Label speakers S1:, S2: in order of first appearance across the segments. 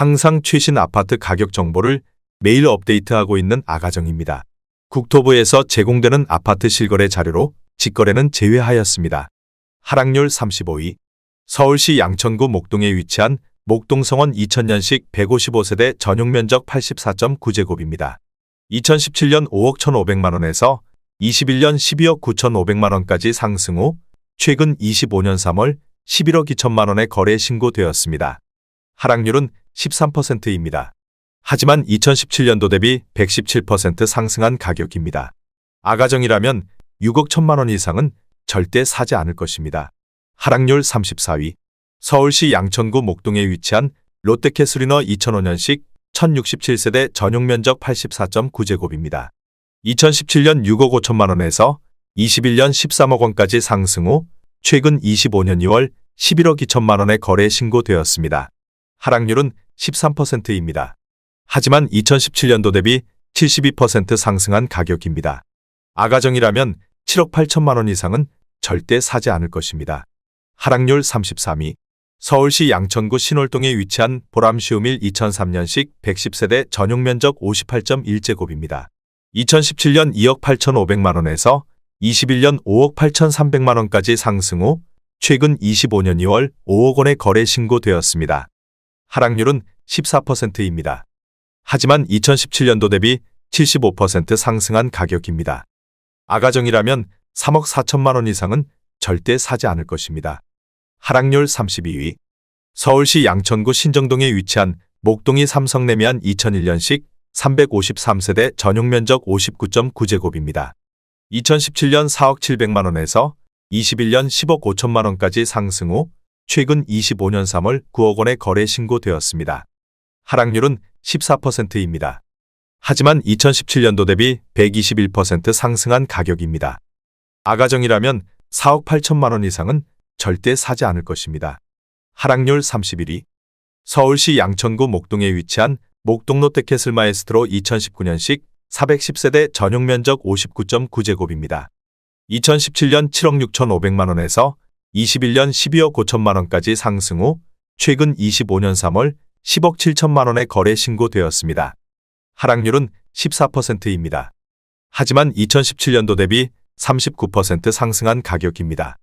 S1: 항상 최신 아파트 가격 정보를 매일 업데이트하고 있는 아가정입니다. 국토부에서 제공되는 아파트 실거래 자료로 직거래는 제외하였습니다. 하락률 35위. 서울시 양천구 목동에 위치한 목동성원 2000년식 155세대 전용면적 84.9제곱입니다. 2017년 5억 1,500만원에서 21년 12억 9,500만원까지 상승 후 최근 25년 3월 11억 2천만원에 거래 신고되었습니다. 하락률은 13%입니다. 하지만 2017년도 대비 117% 상승한 가격입니다. 아가정이라면 6억 1천만원 이상은 절대 사지 않을 것입니다. 하락률 34위. 서울시 양천구 목동에 위치한 롯데캐슬이너 2005년식 1067세대 전용면적 84.9제곱입니다. 2017년 6억 5천만원에서 21년 13억 원까지 상승 후 최근 25년 2월 11억 2천만원에 거래 신고되었습니다. 하락률은 13%입니다. 하지만 2017년도 대비 72% 상승한 가격입니다. 아가정이라면 7억 8천만원 이상은 절대 사지 않을 것입니다. 하락률 33위. 서울시 양천구 신월동에 위치한 보람시우밀 2003년식 110세대 전용면적 58.1제곱입니다. 2017년 2억 8,500만원에서 21년 5억 8,300만원까지 상승 후 최근 25년 2월 5억 원에 거래 신고되었습니다. 하락률은 14%입니다. 하지만 2017년도 대비 75% 상승한 가격입니다. 아가정이라면 3억 4천만원 이상은 절대 사지 않을 것입니다. 하락률 32위. 서울시 양천구 신정동에 위치한 목동이 삼성레미안 2001년식 353세대 전용면적 59.9제곱입니다. 2017년 4억 700만원에서 21년 10억 5천만원까지 상승 후 최근 25년 3월 9억 원에 거래 신고되었습니다. 하락률은 14%입니다. 하지만 2017년도 대비 121% 상승한 가격입니다. 아가정이라면 4억 8천만원 이상은 절대 사지 않을 것입니다. 하락률 31위. 서울시 양천구 목동에 위치한 목동 롯데캐슬 마에스트로 2019년식 410세대 전용면적 59.9제곱입니다. 2017년 7억 6,500만원에서 21년 12억 5천만원까지 상승 후 최근 25년 3월 10억 7천만원에 거래 신고되었습니다. 하락률은 14%입니다. 하지만 2017년도 대비 39% 상승한 가격입니다.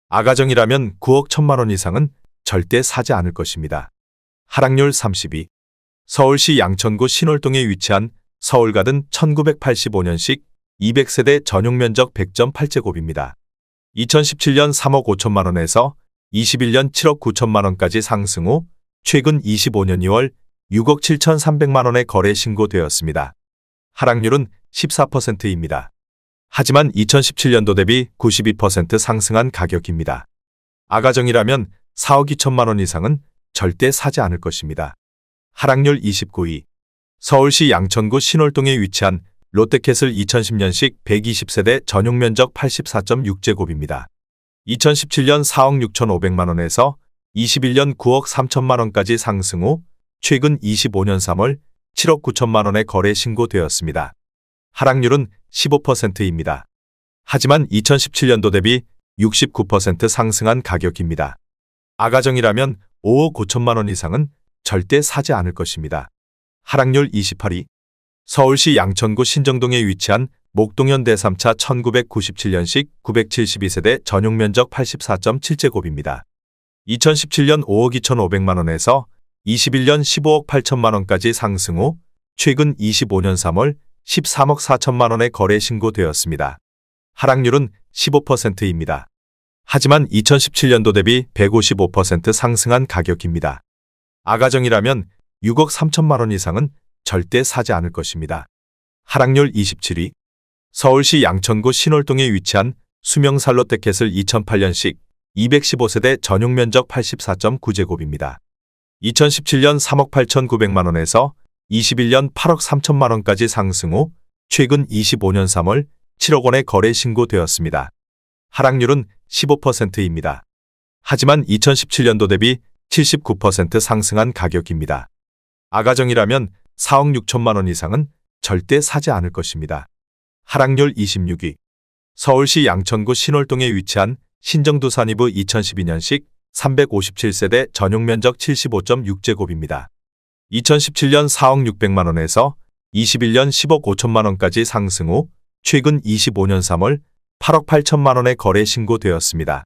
S1: 아가정이라면 9억 1천만원 이상은 절대 사지 않을 것입니다. 하락률 32. 서울시 양천구 신월동에 위치한 서울가든 1985년식 200세대 전용면적 100.8제곱입니다. 2017년 3억 5천만원에서 21년 7억 9천만원까지 상승 후 최근 25년 2월 6억 7,300만원에 거래 신고되었습니다. 하락률은 14%입니다. 하지만 2017년도 대비 92% 상승한 가격입니다. 아가정이라면 4억 2천만원 이상은 절대 사지 않을 것입니다. 하락률 29위. 서울시 양천구 신월동에 위치한 롯데캐슬 2010년식 120세대 전용면적 84.6제곱입니다. 2017년 4억 6,500만원에서 21년 9억 3천만원까지 상승 후 최근 25년 3월 7억 9천만원에 거래 신고되었습니다. 하락률은 15%입니다. 하지만 2017년도 대비 69% 상승한 가격입니다. 아가정이라면 5억 5천만원 이상은 절대 사지 않을 것입니다. 하락률 28위. 서울시 양천구 신정동에 위치한 목동현대 3차 1997년식 972세대 전용면적 84.7제곱입니다. 2017년 5억 2,500만원에서 21년 15억 8천만원까지 상승 후 최근 25년 3월 13억 4천만원에 거래 신고되었습니다. 하락률은 15%입니다. 하지만 2017년도 대비 155% 상승한 가격입니다. 아가정이라면 6억 3천만원 이상은 절대 사지 않을 것입니다. 하락률 27위. 서울시 양천구 신월동에 위치한 수명살 롯데캐슬 2008년식 215세대 전용면적 84.9제곱입니다. 2017년 3억 8,900만원에서 21년 8억 3천만원까지 상승 후 최근 25년 3월 7억 원에 거래 신고되었습니다. 하락률은 15%입니다. 하지만 2017년도 대비 79% 상승한 가격입니다. 아가정이라면 4억 6천만원 이상은 절대 사지 않을 것입니다. 하락률 26위. 서울시 양천구 신월동에 위치한 신정두산이브 2012년식 357세대 전용면적 75.6제곱입니다. 2017년 4억 600만 원에서 21년 10억 5천만 원까지 상승 후 최근 25년 3월 8억 8천만 원의 거래 신고되었습니다.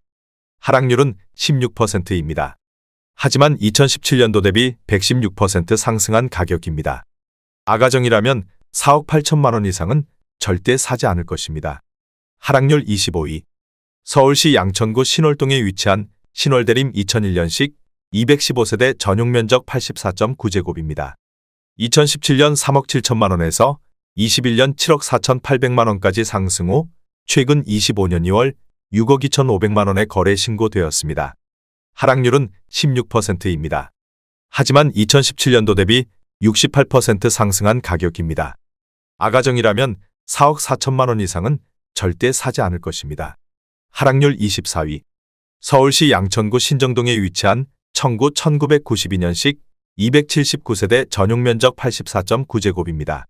S1: 하락률은 16%입니다. 하지만 2017년도 대비 116% 상승한 가격입니다. 아가정이라면 4억 8천만 원 이상은 절대 사지 않을 것입니다. 하락률 25위. 서울시 양천구 신월동에 위치한 신월대림 2001년식 215세대 전용 면적 84.9제곱입니다. 2017년 3억 7천만 원에서 21년 7억 4,800만 원까지 상승 후 최근 25년 2월 6억 2,500만 원의 거래 신고되었습니다. 하락률은 16%입니다. 하지만 2017년도 대비 68% 상승한 가격입니다. 아가정이라면 4억 4천만 원 이상은 절대 사지 않을 것입니다. 하락률 24위. 서울시 양천구 신정동에 위치한 청구 1992년식 279세대 전용 면적 84.9제곱입니다.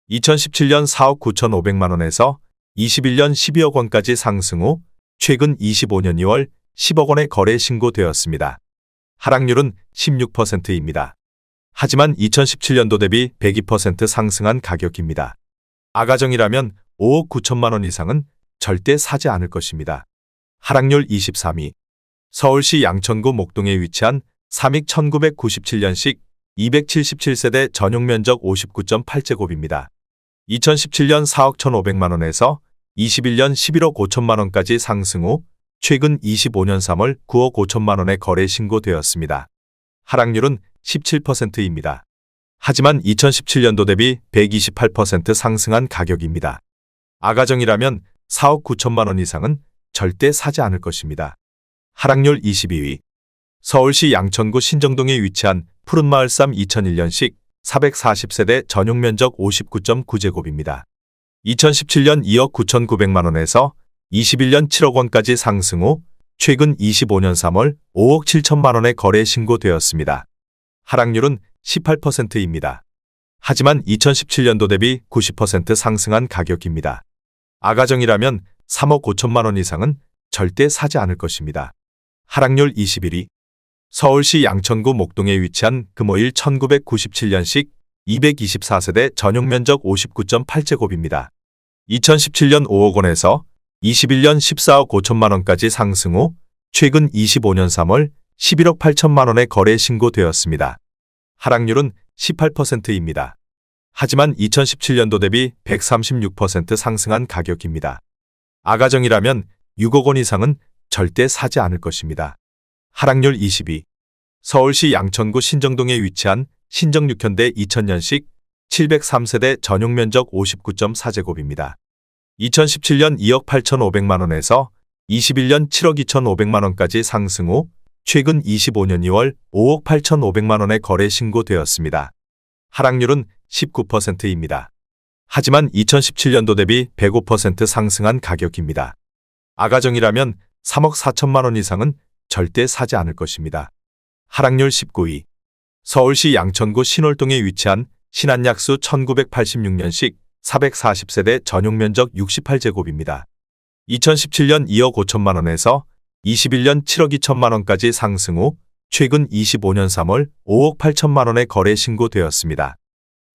S1: 2017년 4억 9,500만 원에서 21년 12억 원까지 상승 후 최근 25년 2월 10억 원의 거래 신고되었습니다. 하락률은 16%입니다. 하지만 2017년도 대비 102% 상승한 가격입니다. 아가정이라면 5억 9천만 원 이상은 절대 사지 않을 것입니다. 하락률 23위. 서울시 양천구 목동에 위치한 삼익 1997년식 277세대 전용 면적 59.8제곱입니다. 2017년 4억 1,500만 원에서 21년 11억 5천만 원까지 상승 후 최근 25년 3월 9억 5천만 원의 거래 신고되었습니다. 하락률은 17%입니다. 하지만 2017년도 대비 128% 상승한 가격입니다. 아가정이라면 4억 9천만 원 이상은 절대 사지 않을 것입니다. 하락률 22위. 서울시 양천구 신정동에 위치한 푸른마을삼 2001년식 440세대 전용 면적 59.9제곱입니다. 2017년 2억 9,900만 원에서 21년 7억 원까지 상승 후 최근 25년 3월 5억 7천만 원의 거래 신고되었습니다. 하락률은 18%입니다. 하지만 2017년도 대비 90% 상승한 가격입니다. 아가정이라면 3억 5천만 원 이상은 절대 사지 않을 것입니다. 하락률 21위. 서울시 양천구 목동에 위치한 금호일 1997년식 224세대 전용 면적 59.8제곱입니다. 2017년 5억 원에서 21년 14억 5천만 원까지 상승 후 최근 25년 3월 11억 8천만 원의 거래 신고되었습니다. 하락률은 18%입니다. 하지만 2017년도 대비 136% 상승한 가격입니다. 아가정이라면 6억 원 이상은 절대 사지 않을 것입니다. 하락률 22. 서울시 양천구 신정동에 위치한 신정 6현대 2000년식 703세대 전용 면적 59.4제곱입니다. 2017년 2억 8,500만 원에서 21년 7억 2,500만 원까지 상승 후 최근 25년 2월 5억 8,500만 원의 거래 신고되었습니다. 하락률은 19%입니다. 하지만 2017년도 대비 105% 상승한 가격입니다. 아가정이라면 3억 4천만 원 이상은 절대 사지 않을 것입니다. 하락률 19위. 서울시 양천구 신월동에 위치한 신한약수 1986년식 440세대 전용 면적 68제곱입니다. 2017년 2억 5천만 원에서 21년 7억 2천만 원까지 상승 후 최근 25년 3월 5억 8천만 원의 거래 신고되었습니다.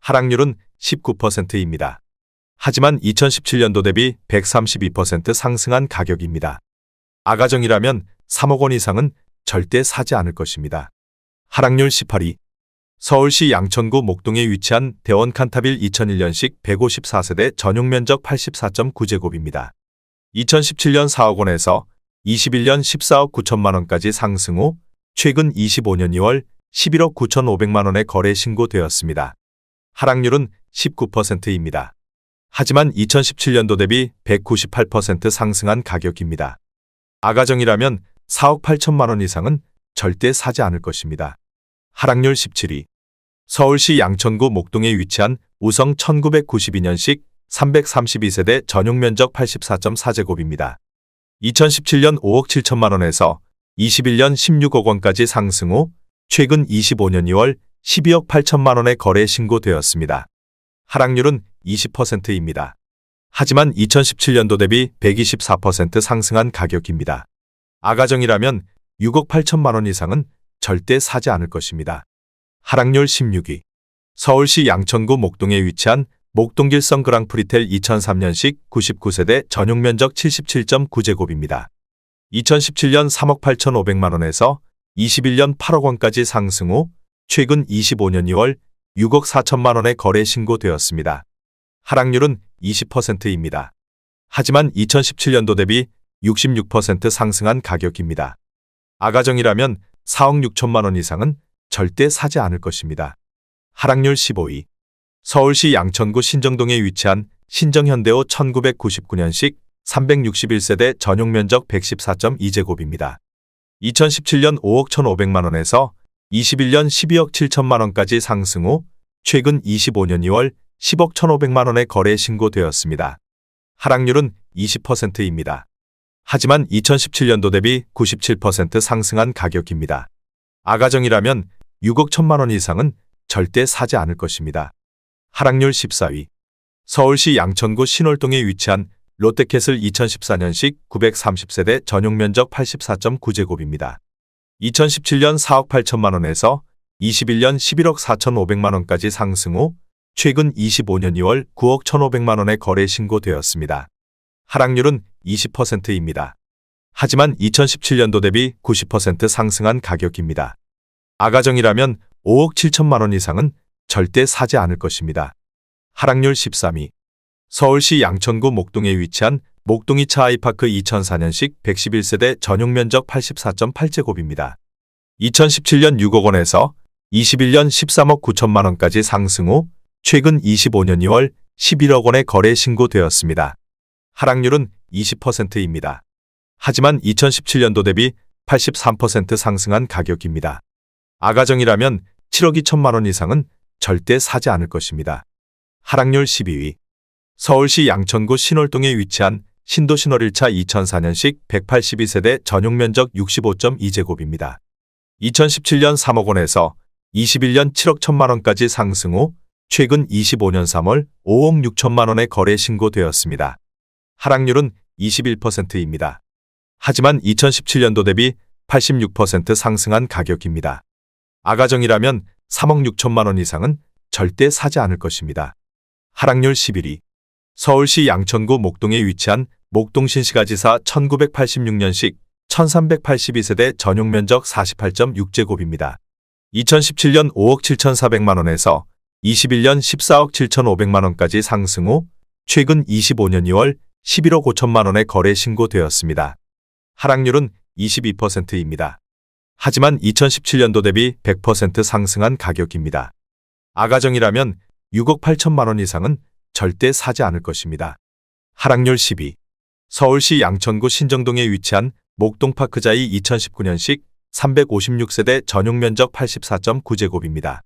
S1: 하락률은 19%입니다. 하지만 2017년도 대비 132% 상승한 가격입니다. 아가정이라면 3억 원 이상은 절대 사지 않을 것입니다. 하락률 18위. 서울시 양천구 목동에 위치한 대원 칸타빌 2001년식 154세대 전용 면적 84.9제곱입니다. 2017년 4억 원에서 21년 14억 9천만 원까지 상승 후 최근 25년 2월 11억 9,500만 원의 거래 신고되었습니다. 하락률은 19%입니다. 하지만 2017년도 대비 198% 상승한 가격입니다. 아가정이라면 4억 8천만 원 이상은 절대 사지 않을 것입니다. 하락률 17위. 서울시 양천구 목동에 위치한 우성 1992년식 332세대 전용 면적 84.4제곱입니다. 2017년 5억 7천만 원에서 21년 16억 원까지 상승 후 최근 25년 2월 12억 8천만 원의 거래 신고되었습니다. 하락률은 20%입니다. 하지만 2017년도 대비 124% 상승한 가격입니다. 아가정이라면 6억 8천만 원 이상은 절대 사지 않을 것입니다. 하락률 16위. 서울시 양천구 목동에 위치한 목동길성 그랑프리텔 2003년식 99세대 전용면적 77.9제곱입니다. 2017년 3억 8,500만 원에서 21년 8억 원까지 상승 후 최근 25년 2월 6억 4천만 원에 거래 신고되었습니다. 하락률은 20%입니다. 하지만 2017년도 대비 66% 상승한 가격입니다. 아가정이라면 4억 6천만 원 이상은 절대 사지 않을 것입니다. 하락률 15위. 서울시 양천구 신정동에 위치한 신정현대호 1999년식 361세대 전용면적 114.2제곱입니다. 2017년 5억 1,500만 원에서 21년 12억 7천만 원까지 상승 후 최근 25년 2월 10억 1,500만 원에 거래 신고되었습니다. 하락률은 20%입니다. 하지만 2017년도 대비 97% 상승한 가격입니다. 아가정이라면 6억 1천만 원 이상은 절대 사지 않을 것입니다. 하락률 14위. 서울시 양천구 신월동에 위치한 롯데캐슬 2014년식 930세대 전용면적 84.9제곱입니다. 2017년 4억 8천만 원에서 21년 11억 4,500만 원까지 상승 후 최근 25년 2월 9억 1,500만 원에 거래 신고되었습니다. 하락률은 20%입니다. 하지만 2017년도 대비 90% 상승한 가격입니다. 아가정이라면 5억 7천만 원 이상은 절대 사지 않을 것입니다. 하락률 13위. 서울시 양천구 목동에 위치한 목동이차 아이파크 2004년식 111세대 전용면적 84.8제곱입니다. 2017년 6억 원에서 21년 13억 9천만 원까지 상승 후 최근 25년 2월 11억 원에 거래 신고되었습니다. 하락률은 20%입니다. 하지만 2017년도 대비 83% 상승한 가격입니다. 아가정이라면 7억 2천만 원 이상은 절대 사지 않을 것입니다. 하락률 12위. 서울시 양천구 신월동에 위치한 신도신월 1차 2004년식 182세대 전용면적 65.2제곱입니다. 2017년 3억 원에서 21년 7억 1천만 원까지 상승 후 최근 25년 3월 5억 6천만 원에 거래 신고되었습니다. 하락률은 21%입니다. 하지만 2017년도 대비 86% 상승한 가격입니다. 아가정이라면 3억 6천만 원 이상은 절대 사지 않을 것입니다. 하락률 11위. 서울시 양천구 목동에 위치한 목동신시가지사 1986년식 1382세대 전용면적 48.6제곱입니다. 2017년 5억 7,400만 원에서 21년 14억 7,500만 원까지 상승 후 최근 25년 2월 11억 5천만 원에 거래 신고되었습니다. 하락률은 22%입니다. 하지만 2017년도 대비 100% 상승한 가격입니다. 아가정이라면 6억 8천만 원 이상은 절대 사지 않을 것입니다. 하락률 10위. 서울시 양천구 신정동에 위치한 목동파크자이 2019년식 356세대 전용면적 84.9제곱입니다.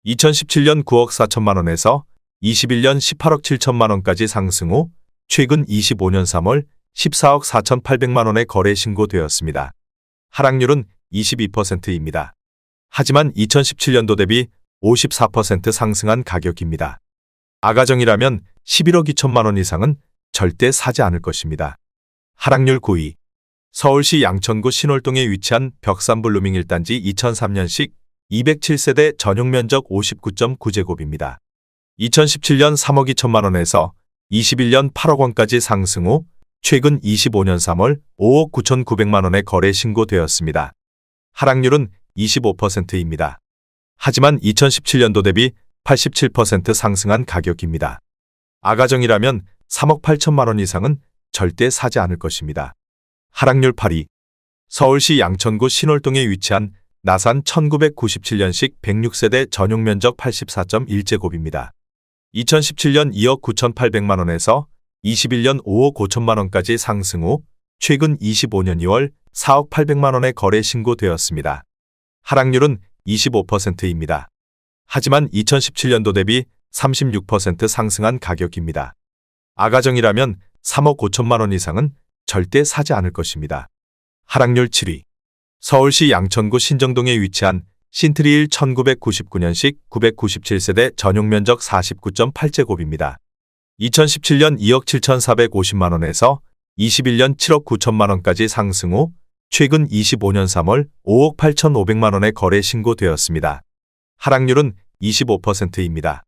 S1: 2017년 9억 4천만 원에서 21년 18억 7천만 원까지 상승 후 최근 25년 3월 14억 4,800만 원에 거래 신고되었습니다. 하락률은 22%입니다. 하지만 2017년도 대비 54% 상승한 가격입니다. 아가정이라면 11억 2천만 원 이상은 절대 사지 않을 것입니다. 하락률 9위. 서울시 양천구 신월동에 위치한 벽산블루밍 1단지 2003년식 207세대 전용면적 59.9제곱입니다. 2017년 3억 2천만 원에서 21년 8억 원까지 상승 후 최근 25년 3월 5억 9,900만 원에 거래 신고되었습니다. 하락률은 25%입니다. 하지만 2017년도 대비 87% 상승한 가격입니다. 아가정이라면 3억 8천만 원 이상은 절대 사지 않을 것입니다. 하락률 8위. 서울시 양천구 신월동에 위치한 나산 1997년식 106세대 전용면적 84.1제곱입니다. 2017년 2억 9,800만 원에서 21년 5억 5천만 원까지 상승 후 최근 25년 2월 4억 800만 원에 거래 신고되었습니다. 하락률은 25%입니다. 하지만 2017년도 대비 36% 상승한 가격입니다. 아가정이라면 3억 5천만 원 이상은 절대 사지 않을 것입니다. 하락률 7위. 서울시 양천구 신정동에 위치한 신트리일 1999년식 997세대 전용면적 49.8제곱입니다. 2017년 2억 7,450만 원에서 21년 7억 9천만 원까지 상승 후 최근 25년 3월 5억 8,500만 원에 거래 신고되었습니다. 하락률은 25%입니다.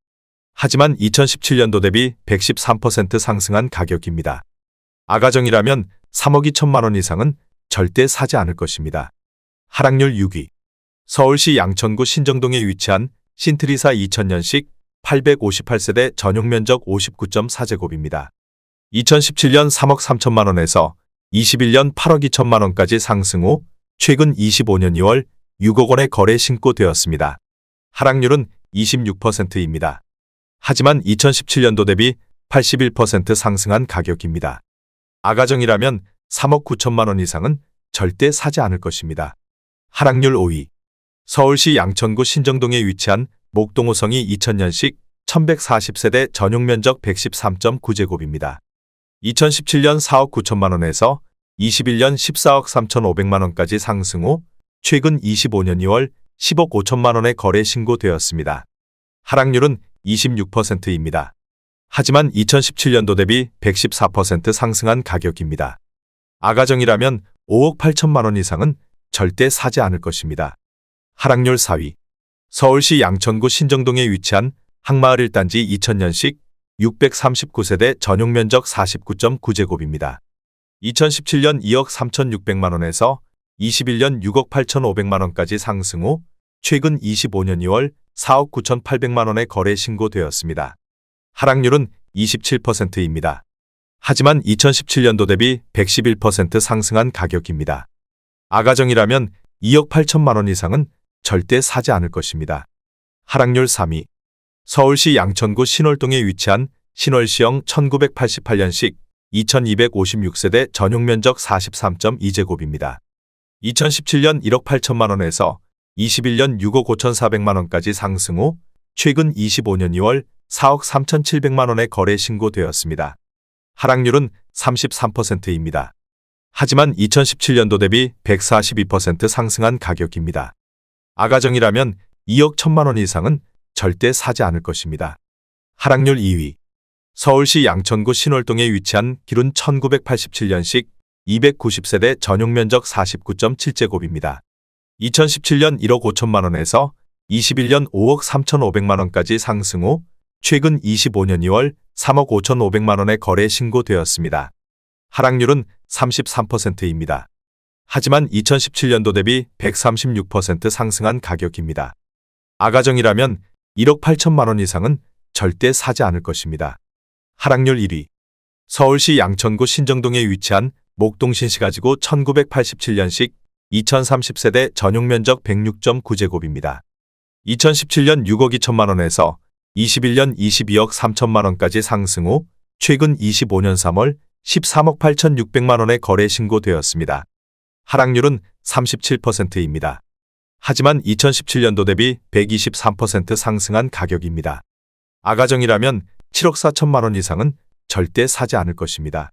S1: 하지만 2017년도 대비 113% 상승한 가격입니다. 아가정이라면 3억 2천만 원 이상은 절대 사지 않을 것입니다. 하락률 6위. 서울시 양천구 신정동에 위치한 신트리사 2000년식 858세대 전용 면적 59.4제곱입니다. 2017년 3억 3천만 원에서 21년 8억 2천만 원까지 상승 후 최근 25년 2월 6억 원의 거래 신고되었습니다. 하락률은 26%입니다. 하지만 2017년도 대비 81% 상승한 가격입니다. 아가정이라면 3억 9천만 원 이상은 절대 사지 않을 것입니다. 하락률 5위. 서울시 양천구 신정동에 위치한 목동호성이 2000년식 1140세대 전용 면적 113.9제곱입니다. 2017년 4억 9천만 원에서 21년 14억 3,500만 원까지 상승 후 최근 25년 2월 10억 5천만 원의 거래 신고되었습니다. 하락률은 26%입니다. 하지만 2017년도 대비 114% 상승한 가격입니다. 아가정이라면 5억 8천만 원 이상은 절대 사지 않을 것입니다. 하락률 4위. 서울시 양천구 신정동에 위치한 항마을 1단지 2000년식 639세대 전용 면적 49.9제곱입니다. 2017년 2억 3,600만 원에서 21년 6억 8,500만 원까지 상승 후 최근 25년 2월 4억 9,800만 원의 거래 신고되었습니다. 하락률은 27%입니다. 하지만 2017년도 대비 111% 상승한 가격입니다. 아가정이라면 2억 8천만 원 이상은 절대 사지 않을 것입니다. 하락률 3위. 서울시 양천구 신월동에 위치한 신월시형 1988년식 2256세대 전용 면적 43.2제곱입니다. 2017년 1억 8천만 원에서 21년 6억 5,400만 원까지 상승 후 최근 25년 2월 4억 3,700만 원의 거래 신고되었습니다. 하락률은 33%입니다. 하지만 2017년도 대비 142% 상승한 가격입니다. 아가정이라면 2억 1천만 원 이상은 절대 사지 않을 것입니다. 하락률 2위. 서울시 양천구 신월동에 위치한 기룬 1987년식 290세대 전용 면적 49.7제곱입니다. 2017년 1억 5천만 원에서 21년 5억 3,500만 원까지 상승 후 최근 25년 2월 3억 5,500만 원의 거래 신고되었습니다. 하락률은 33%입니다. 하지만 2017년도 대비 136% 상승한 가격입니다. 아가정이라면 1억 8천만 원 이상은 절대 사지 않을 것입니다. 하락률 1위. 서울시 양천구 신정동에 위치한 목동신시가지구 1987년식 2030세대 전용 면적 106.9제곱입니다. 2017년 6억 2천만 원에서 21년 22억 3천만 원까지 상승 후 최근 25년 3월 13억 8,600만 원의 거래 신고되었습니다. 하락률은 37%입니다. 하지만 2017년도 대비 123% 상승한 가격입니다. 아가정이라면 7억 4천만 원 이상은 절대 사지 않을 것입니다.